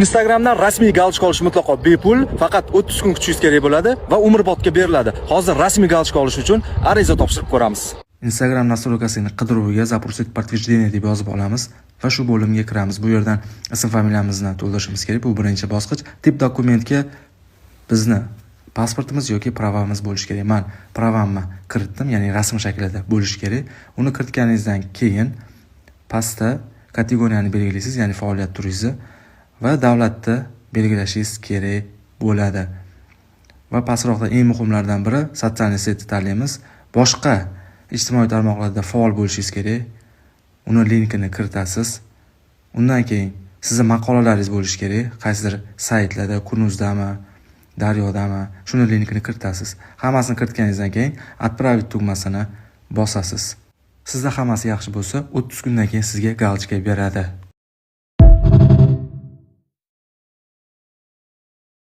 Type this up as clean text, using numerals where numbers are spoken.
Instagramdan rasmiy galchka olish mutlaqo bepul, faqat 30 kun kutishingiz kerak bo'ladi va umrbodga beriladi. Hozir rasmiy galchka olish uchun ariza topshirib ko'ramiz. Instagram nastroykasini qidiruviga "Zaprosить подтверждение" deb yozib olamiz va shu bo'limga kiramiz. Bu yerdan ism familiyamizni to'ldirishimiz kerak. Bu birinchi bosqich. Tip dokumentga bizni pasportimiz yoki pravamiz bo'lishi kerak. Men pravamni kiritdim, ya'ni rasm shaklida bo'lishi kerak. Uni kiritganingizdan keyin pastda kategoriyani belgilaysiz, ya'ni faoliyat turingizni va davlatni belgilashingiz kerak bo'ladi. Va pastroqda eng muhimlardan biri sotsialniy setni tanlaymiz. Boshqa ijtimoiy tarmoqlarda faol bo'lishingiz kerak. Uni linkini kiritasiz. Undan keyin sizning maqolalaringiz bo'lishi kerak. Qaysidir saytlarda, Kunuzdami, Daryodami, shuni linkini kiritasiz. Hammasini kiritganingizdan keyin "Отправить" tugmasini bosasiz. Sizda hammasi yaxshi bo'lsa, 30 kundan keyin sizga galchka beradi.